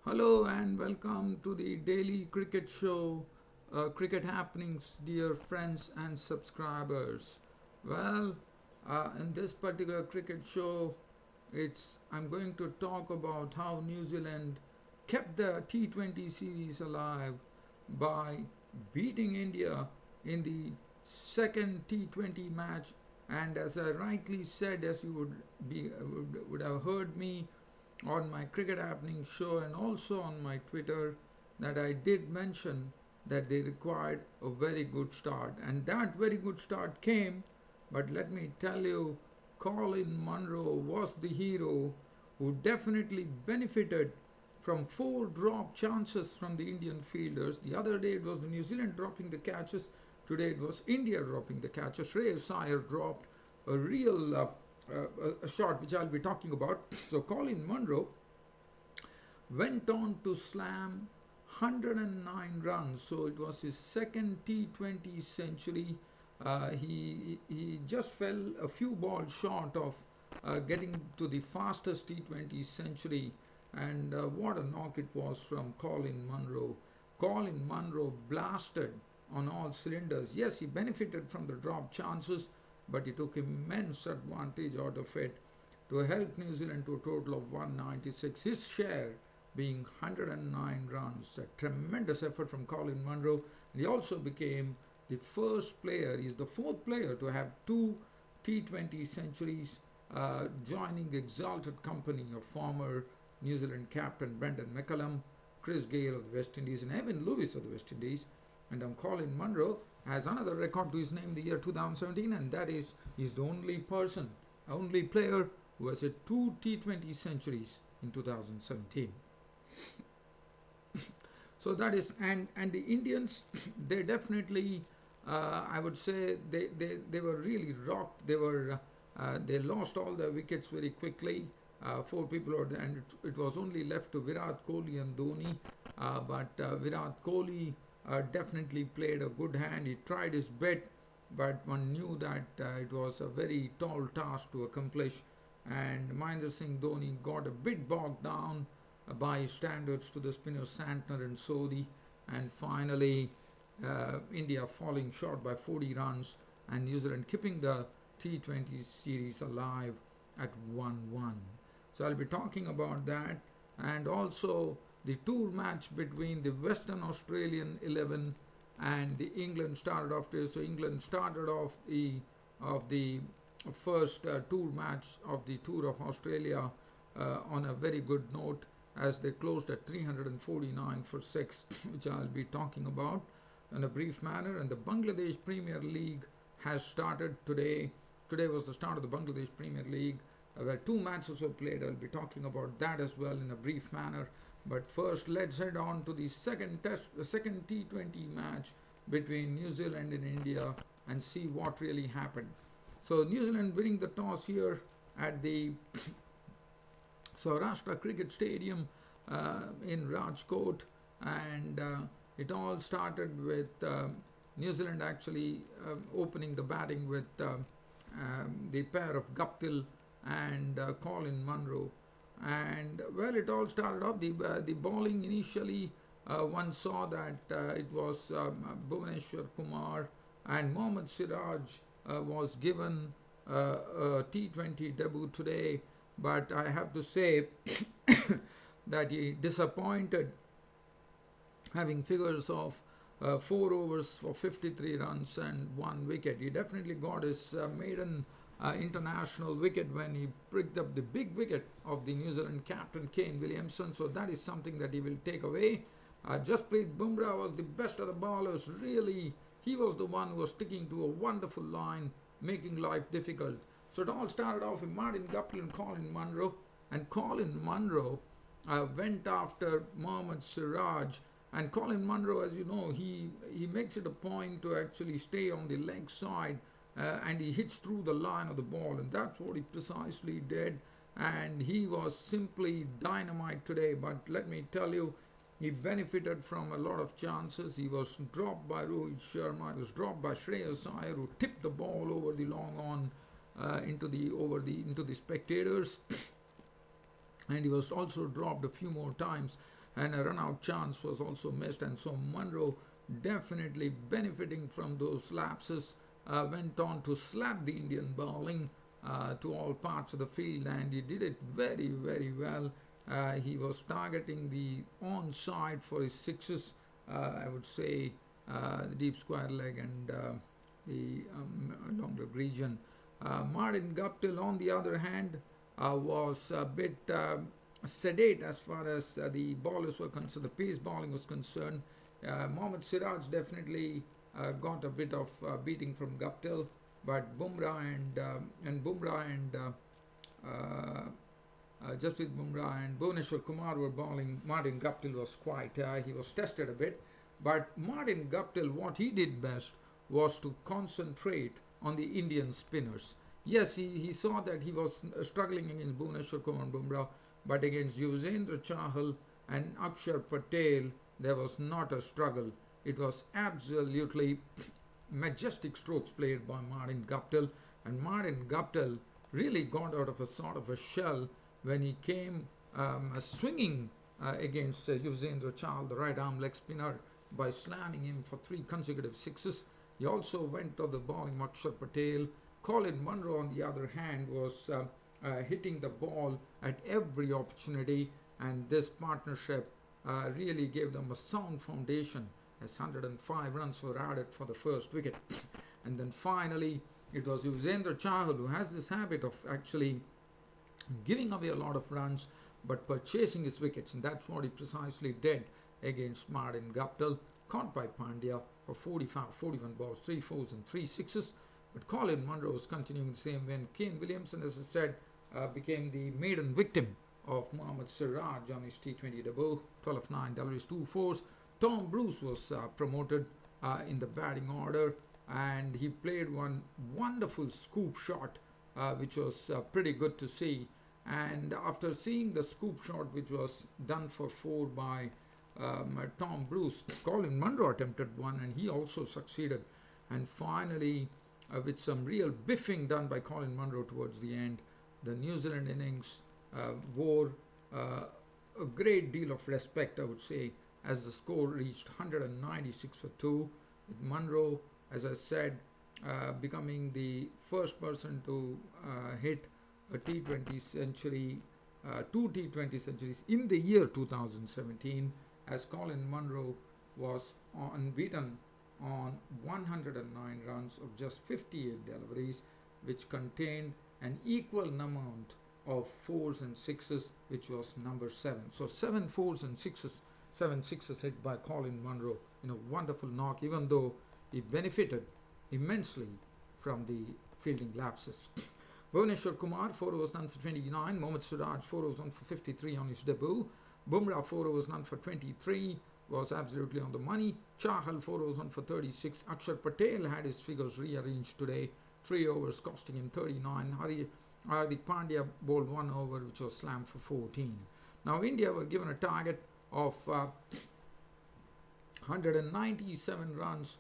Hello and welcome to the daily cricket show, Cricket Happenings, dear friends and subscribers. Well, in this particular cricket show, I'm going to talk about how New Zealand kept the T20 series alive by beating India in the second T20 match. And as I rightly said, as you would have heard me on my Cricket Happening show and also on my Twitter, that I did mention that they required a very good start. And that very good start came, but let me tell you, Colin Munro was the hero who definitely benefited from four drop chances from the Indian fielders. The other day it was the New Zealand dropping the catches. Today it was India dropping the catches. Shreyas Iyer dropped a real a shot which I'll be talking about. So Colin Munro went on to slam 109 runs. So it was his second T20 century. He just fell a few balls short of getting to the fastest T20 century. And what a knock it was from Colin Munro. Colin Munro blasted on all cylinders. Yes, he benefited from the drop chances, but he took immense advantage out of it to help New Zealand to a total of 196. His share being 109 runs. A tremendous effort from Colin Munro. He also became the first player, he's the fourth player to have two T20 centuries, joining the exalted company of former New Zealand captain Brendan McCullum, Chris Gayle of the West Indies, and Evan Lewis of the West Indies. And Colin Munro has another record to his name, the year 2017, and that is he's the only player who has had two T20 centuries in 2017. So that is, and the Indians, they definitely, I would say, they were really rocked. They lost all their wickets very quickly. Four people were there, and it was only left to Virat Kohli and Dhoni. But Virat Kohli definitely played a good hand. He tried his best, but one knew that it was a very tall task to accomplish. And Mahendra Singh Dhoni got a bit bogged down by his standards to the spinners Santner and Sodhi. And finally, India falling short by 40 runs and New Zealand keeping the T20 series alive at 1-1. So I'll be talking about that, and also the tour match between the Western Australian 11 and the England started off there. So England started off the first tour match of the Tour of Australia on a very good note, as they closed at 349 for 6, which I'll be talking about in a brief manner. And the Bangladesh Premier League has started today. Today was the start of the Bangladesh Premier League, where two matches were played. I'll be talking about that as well in a brief manner. But first, let's head on to the second T20 match between New Zealand and India and see what really happened. So New Zealand winning the toss here at the Saurashtra Cricket Stadium in Rajkot, and it all started with New Zealand actually opening the batting with the pair of Guptill and Colin Munro. And well, it all started off the bowling initially. One saw that it was Bhuvaneshwar Kumar and Mohammad Siraj was given a T20 debut today, but I have to say that he disappointed, having figures of 4 overs for 53 runs and 1 wicket. He definitely got his maiden international wicket when he picked up the big wicket of the New Zealand captain Kane Williamson. So that is something that he will take away. Jasprit Bumrah was the best of the bowlers. Really, he was the one who was sticking to a wonderful line, making life difficult. So it all started off with Martin Guptill and Colin Munro. And Colin Munro went after Mohammad Siraj. And Colin Munro, as you know, he makes it a point to actually stay on the leg side, and he hits through the line of the ball, and that's what he precisely did. And he was simply dynamite today. But let me tell you, he benefited from a lot of chances. He was dropped by Rohit Sharma. He was dropped by Shreyas Iyer, who tipped the ball over the long on into the spectators. And he was also dropped a few more times. and a run-out chance was also missed. And so Munro, definitely benefiting from those lapses, went on to slap the Indian bowling to all parts of the field, and he did it very, very well. He was targeting the onside for his sixes, I would say the deep square leg and the long leg region. Martin Guptill, on the other hand, was a bit sedate as far as the bowlers were concerned, the pace bowling was concerned. Mohammad Siraj definitely got a bit of beating from Guptill, but Bumrah and Jasprit Bumrah and Bhuvneshwar Kumar were bowling. Martin Guptill was quite, he was tested a bit, but Martin Guptill, what he did best was to concentrate on the Indian spinners. Yes, he saw that he was struggling against Bhuvneshwar Kumar and Bumrah, but against Yuzvendra Chahal and Akshar Patel, there was not a struggle. It was absolutely majestic strokes played by Martin Guptill, and Martin Guptill really got out of a sort of a shell when he came swinging against Yuzvendra Chahal, the right arm leg spinner, by slamming him for 3 consecutive sixes. He also went to the bowling Akshar Patel. Colin Munro, on the other hand, was hitting the ball at every opportunity, and this partnership really gave them a sound foundation as 105 runs were added for the first wicket. And then finally, it was Yuzvendra Chahal, who has this habit of actually giving away a lot of runs but purchasing his wickets, and that's what he precisely did against Martin Guptill, caught by Pandya for 41 balls, 3 fours and 3 sixes. But Colin Munro was continuing the same way, and Kane Williamson, as I said, became the maiden victim of Mohammad Siraj on his T20 debut. 12 of 9 deliveries, 2 fours. Tom Bruce was promoted in the batting order, and he played one wonderful scoop shot, which was pretty good to see. And after seeing the scoop shot, which was done for 4 by Tom Bruce, Colin Munro attempted one, and he also succeeded. And finally, with some real biffing done by Colin Munro towards the end, the New Zealand innings wore a great deal of respect, I would say, as the score reached 196 for 2, with Munro, as I said, becoming the first person to hit a T20 century, 2 T20 centuries in the year 2017, as Colin Munro was unbeaten on 109 runs of just 58 deliveries, which contained an equal amount of 4s and 6s, which was number 7. So 7 4s and 6s, 7 6s hit by Colin Munro in a wonderful knock, even though he benefited immensely from the fielding lapses. Bhuvneshwar Kumar, 4 overs none for 29. Mohammad Siraj, 4 overs 1 for 53 on his debut. Bumrah, 4 overs none for 23, was absolutely on the money. Chahal, 4 overs 1 for 36. Akshar Patel had his figures rearranged today. 3 overs costing him 39. Hardik Pandya bowled 1 over, which was slammed for 14. Now India were given a target of 197 runs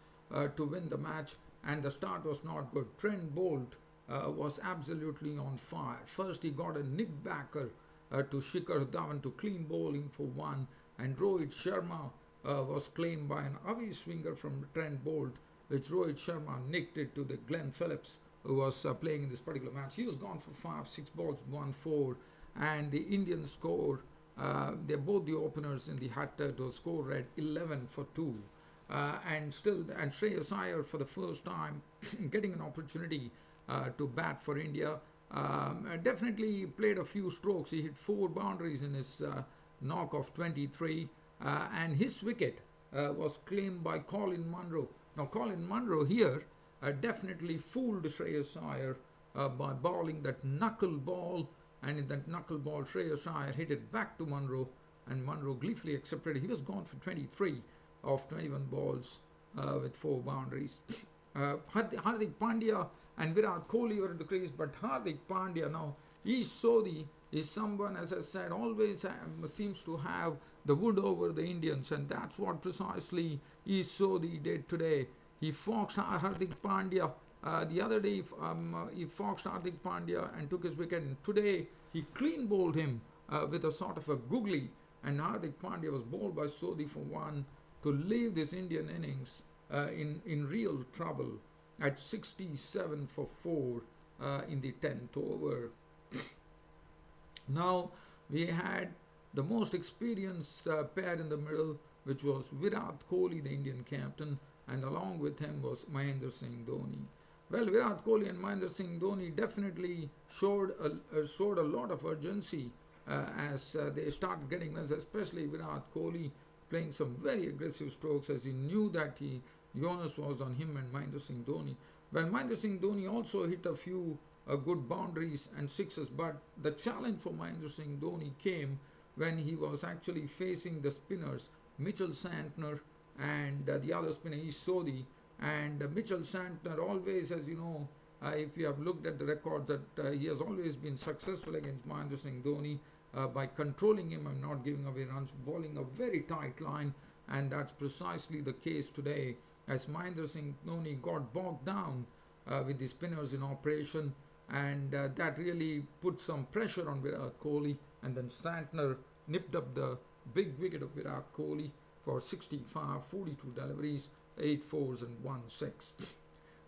to win the match, and the start was not good. Trent Bolt was absolutely on fire. First he got a nick-backer to Shikhar Dhawan to clean bowling for 1, and Rohit Sharma was claimed by an away swinger from Trent Bolt, which Rohit Sharma nicked it to the Glenn Phillips, who was playing in this particular match. He was gone for 5, 6 balls, 1 4, and the Indian score, they're both the openers in the hat to score read 11 for 2. And Shreyas Iyer, for the first time getting an opportunity to bat for India, definitely played a few strokes. He hit 4 boundaries in his knock of 23, and his wicket was claimed by Colin Munro. Now Colin Munro here definitely fooled Shreyas Iyer by bowling that knuckle ball, and in that knuckle ball Shreyas Iyer hit it back to Munro, and Munro gleefully accepted it. He was gone for 23 of 21 balls with 4 boundaries. Hardik Pandya and Virat Kohli were at the crease, but Hardik Pandya now, Ish Sodhi is someone, as I said, always seems to have the wood over the Indians, and that's what precisely Ish Sodhi did today. He foxed Hardik Pandya. The other day he foxed Hardik Pandya and took his wicket, and today he clean bowled him with a sort of a googly and Hardik Pandya was bowled by Sodhi for 1 to leave this Indian innings in real trouble at 67 for 4 in the 10th over. Now we had the most experienced pair in the middle, which was Virat Kohli, the Indian captain, and along with him was Mahendra Singh Dhoni. Well, Virat Kohli and Mahendra Singh Dhoni definitely showed a lot of urgency as they started getting runs, especially Virat Kohli playing some very aggressive strokes as he knew that the onus was on him and Mahendra Singh Dhoni. Well, Mahendra Singh Dhoni also hit a few good boundaries and sixes, but the challenge for Mahendra Singh Dhoni came when he was actually facing the spinners, Mitchell Santner and the other spinner, Ish Sodhi. And Mitchell Santner always, as you know, if you have looked at the records, that he has always been successful against Mahendra Singh Dhoni by controlling him and not giving away runs, bowling a very tight line, and that's precisely the case today as Mahendra Singh Dhoni got bogged down with the spinners in operation, and that really put some pressure on Virat Kohli, and then Santner nipped up the big wicket of Virat Kohli for 65, 42 deliveries, 8 fours and 1 6.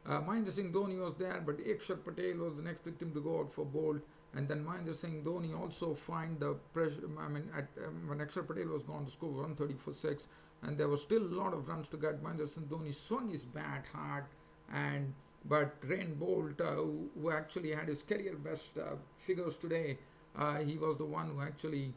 Mahendra Singh Dhoni was there, but Akshar Patel was the next victim to go out for bowled. And then Mahendra Singh Dhoni also find the pressure. When Akshar Patel was gone, the score was 130 for 6, and there was still a lot of runs to get. Mahendra Singh Dhoni swung his bat hard, but Rain Bolt, who actually had his career best figures today, he was the one who actually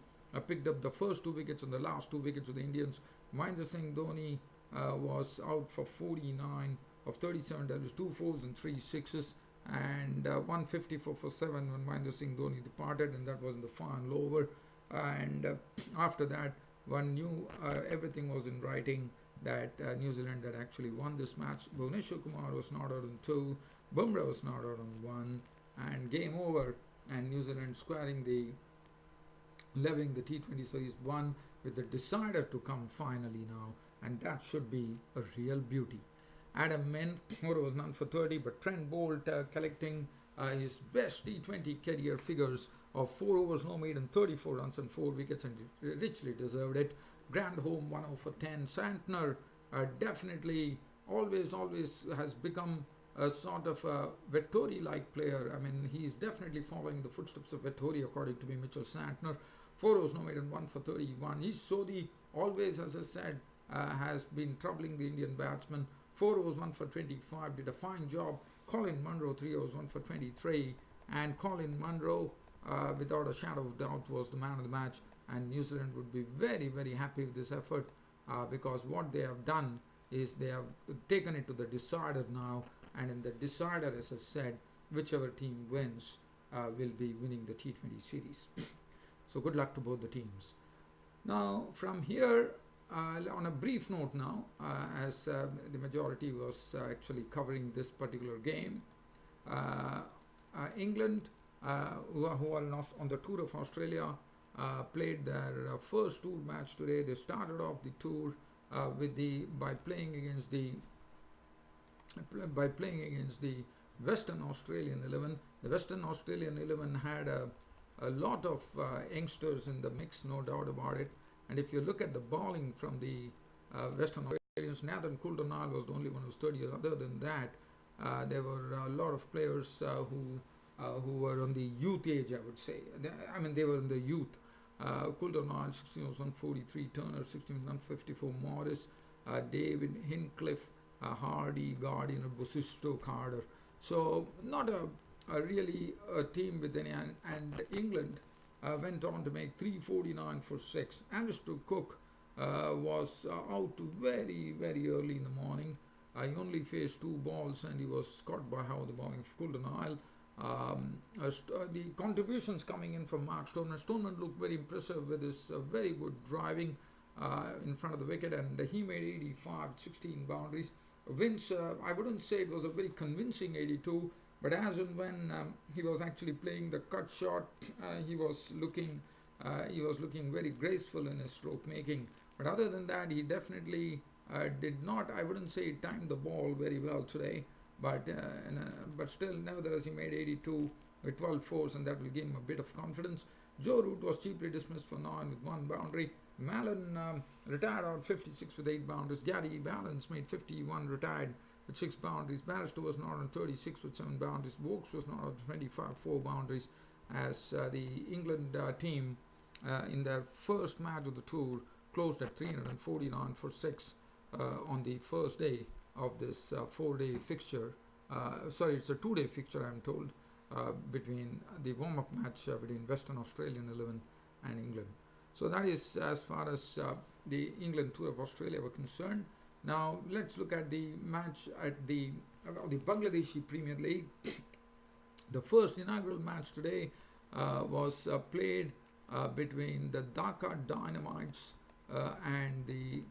picked up the first 2 wickets and the last 2 wickets of the Indians. Mahendra Singh Dhoni was out for 49 of 37 deliveries, 2 fours and 3 sixes, and 154 for 7 when Mahendra Singh Dhoni departed, and that was in the final over. And after that, one knew everything was in writing that New Zealand had actually won this match. Bhuvneshwar Kumar was not out on 2, Bumrah was not out on 1, and game over, and New Zealand leveling the T20 series 1 with the decider to come finally now, and that should be a real beauty. Adam Mint was none for 30, but Trent Bolt collecting his best T20 career figures of 4 overs, no maiden, 34 runs and 4 wickets, and richly deserved it. Grand Home 1 over 10. Santner definitely always has become a sort of a Vettori-like player. I mean, he's definitely following the footsteps of Vettori, according to me, Mitchell Santner. 4 overs, no maiden, 1 for 31. Ish Sodhi always, as I said, has been troubling the Indian batsmen. 4 overs, 1 for 25, did a fine job. Colin Munro, 3 overs, 1 for 23. And Colin Munro, without a shadow of doubt, was the man of the match. And New Zealand would be very, very happy with this effort because what they have done is they have taken it to the decider now. And in the decider, as I said, whichever team wins will be winning the T20 series. So good luck to both the teams. Now, from here, on a brief note now, as the majority was actually covering this particular game, England, who are not on the tour of Australia, played their first tour match today. They started off the tour by playing against the Western Australian 11. The Western Australian 11 had a lot of youngsters in the mix, no doubt about it. And if you look at the bowling from the Western Australians, Nathan Coulter-Nile was the only one who was 30 years. Other than that, there were a lot of players who were on the youth age, I would say. They were in the youth. Coulter-Nile, 16 was 143, Turner, 16 was 154, Morris, David, Hincliffe, Hardy, Guardian, Busisto, Carter. So not a really a team with any, and England went on to make 349 for 6. Alistair Cook was out very, very early in the morning. He only faced 2 balls and he was caught by how the bowling of Coulter-Nile. The contributions coming in from Mark Stoneman. Stoneman looked very impressive with his very good driving in front of the wicket, and he made 85, 16 boundaries. Vince, I wouldn't say it was a very convincing 82, but as and when he was actually playing the cut shot, he was looking very graceful in his stroke making. But other than that, he definitely did not. I wouldn't say he timed the ball very well today, but still, nevertheless, he made 82 with 12 fours, and that will give him a bit of confidence. Joe Root was cheaply dismissed for 9 with 1 boundary. Mallon retired out 56 with 8 boundaries. Gary Balance made 51, retired with 6 boundaries. Barrister was not on 36 with 7 boundaries. Vokes was not on 25, 4 boundaries, as the England team in their first match of the tour closed at 349 for 6 on the first day of this 4-day fixture. Sorry, it's a 2-day fixture, I'm told, between the warm-up match between Western Australian 11 and England. So that is as far as the England tour of Australia were concerned. Now let's look at the match at the Bangladeshi Premier League. The first inaugural match today was played between the Dhaka Dynamites and the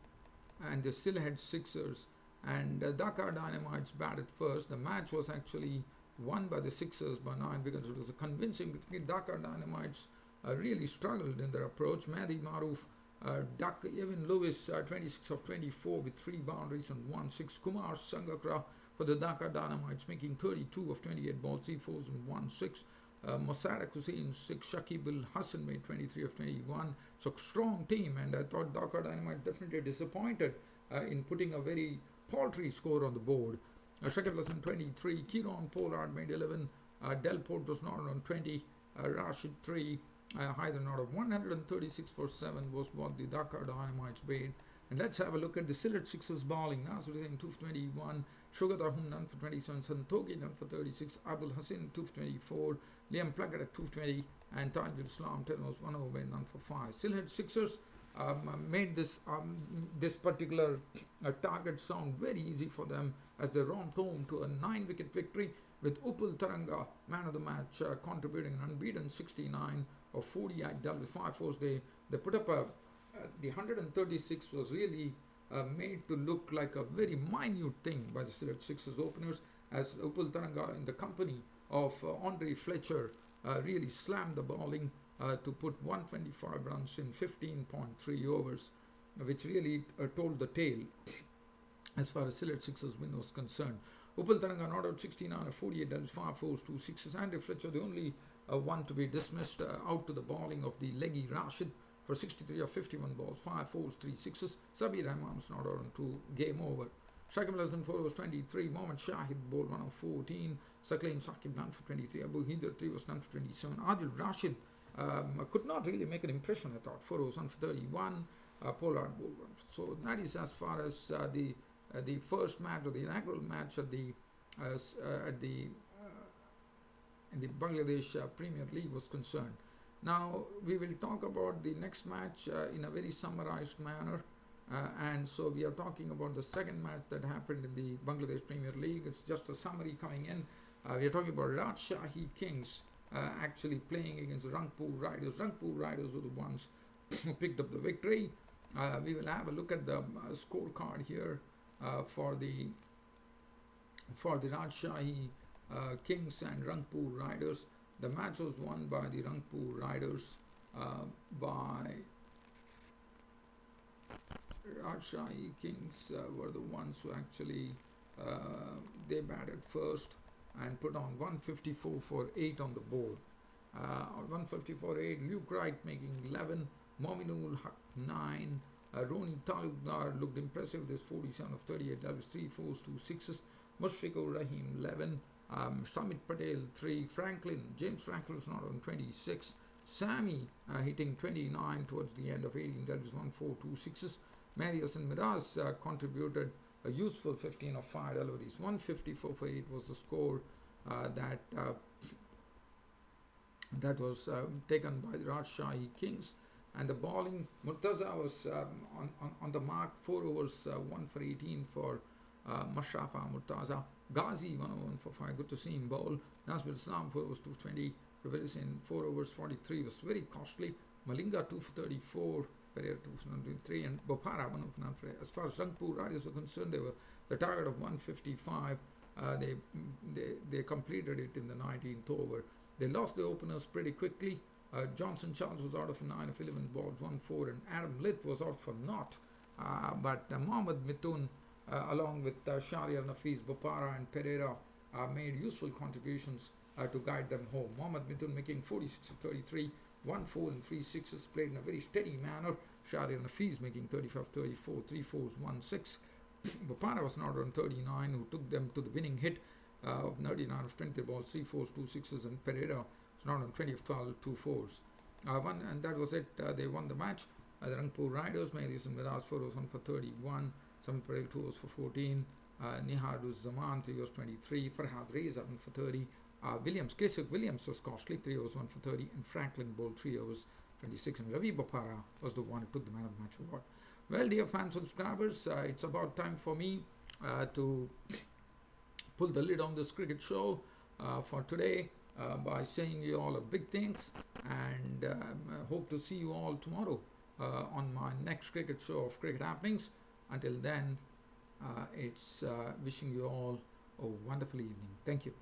Sylhet Sixers. And Dhaka Dynamites batted first. The match was actually won by the Sixers by 9 because it was a convincing between Dhaka Dynamites. Really struggled in their approach. Mehdi Maroof, Evan Lewis, 26 of 24 with 3 boundaries and 1-6. Kumar Sangakkara for the Dhaka Dynamites making 32 of 28 balls, 3 fours and 1-6. Mosaddeq Hussain 6, Shakib Al Hassan made 23 of 21. It's a strong team, and I thought Dhaka Dynamite definitely disappointed in putting a very paltry score on the board. Shakib Al Hassan 23, Kieron Pollard made 11, Delport was not on 20, Rashid 3, Hyder not of 136 for 7 was what the Dhaka Dynamites made. And let's have a look at the Sylhet Sixers bowling. Nasruddin 2 for 21, Shogat Ahun none for 27, Santoki none for 36, Abul Hassan 2 for 24, Liam Plunkett at 2 for 20, and Tajul Islam 10 was 1 over none for 5. Sylhet Sixers made this particular target sound very easy for them as they romped home to a 9-wicket victory, with Upul Taranga, man of the match, contributing unbeaten 69 of 48 dealt with 5 fours. They put up the 136 was really made to look like a very minute thing by the Sylhet Sixers openers, as Upul Taranga in the company of Andre Fletcher really slammed the bowling to put 125 runs in 15.3 overs, which really told the tale as far as Sylhet Sixers win was concerned. Upul Taranga not out 69 of 48 dealt with 5 fours, 2 sixes. Andre Fletcher the only one to be dismissed, out to the bowling of the leggy Rashid for 63 of 51 balls, 5 fours, 3 sixes. Sabir Rahman was not out on 2, game over. Shakib Al Hassan 4 was 23, Mohammad Shahid bowled 1 of 14, Saqlain Saqib none for 23, Abu Hidr 3 was none for 27. Adil Rashid could not really make an impression, I thought. 4 was 1 for 31, Pollard bowled 1. So that is as far as the first match, or the inaugural match at the Bangladesh Premier League was concerned. Now we will talk about the next match in a very summarized manner, and so we are talking about the second match that happened in the Bangladesh Premier League. It's just a summary coming in. We are talking about Rajshahi Kings actually playing against Rangpur Riders. Rangpur Riders were the ones who picked up the victory. We will have a look at the scorecard here for the Rajshahi Kings and Rangpur Riders. The match was won by the Rangpur Riders by Rajshahi Kings were the ones who actually they batted first and put on 154 for 8 on the board. 154 8, Luke Wright making 11, Mominul Haq 9, Roni Talukdar looked impressive with his 47 of 38, that was 3 fours, 2 sixes. Mushfiqur Rahim 11, Shamit Patel 3, James Franklin was not on 26, Sammy hitting 29 towards the end of 18, that was 1 4, 2 sixes. Marius and Miraz contributed a useful 15 of 5 deliveries. 154 for 8 was the score that was taken by the Rajshahi Kings. And the bowling, Murtaza was on the mark, 4 overs, 1 for 18 for Mashrafa Murtaza. Ghazi 1 over 1 for 5, good to see him bowl. Nasbil Islam 4 overs 220. Rebellis in 4 overs 43 was very costly. Malinga 2 for 34. Pereira 2 for 93, and Bopara 1 of 9 for 8. As far as Rangpur Riders were concerned, they were the target of 155. They completed it in the 19th over. They lost the openers pretty quickly. Johnson Charles was out of 9 of 11 balls, 1 4, and Adam Lith was out for naught. But Mohammad Mithun, along with Shahriar Nafis, Bopara, and Pereira, made useful contributions to guide them home. Mohammad Mithun making 46 of 33. 1 4 and 3 sixes, played in a very steady manner. Shari and Hafiz making 35-34, 3-4s, 1-6. Bopara was not on 39, who took them to the winning hit of 39 of 20 balls, 3-4s, 2-6s, and Pereira was not on 20 of 12, 2-4s. And that was it. They won the match. The Rangpur Riders, Mehdi and Miraj 4 overs, 1 for 31, Samit Patel 2 overs for 14, Nihad Zaman 3 overs 23, Farhad Reza 1 for 30, Keshav Williams was costly, 3 overs 1 for 30, and Franklin bowled 3 overs 26, and Ravi Bopara was the one who took the man of the match award. Well, dear fans, subscribers, it's about time for me to pull the lid on this cricket show for today by saying you all a big thanks, and hope to see you all tomorrow on my next cricket show of Cricket Happenings. Until then, it's wishing you all a wonderful evening. Thank you.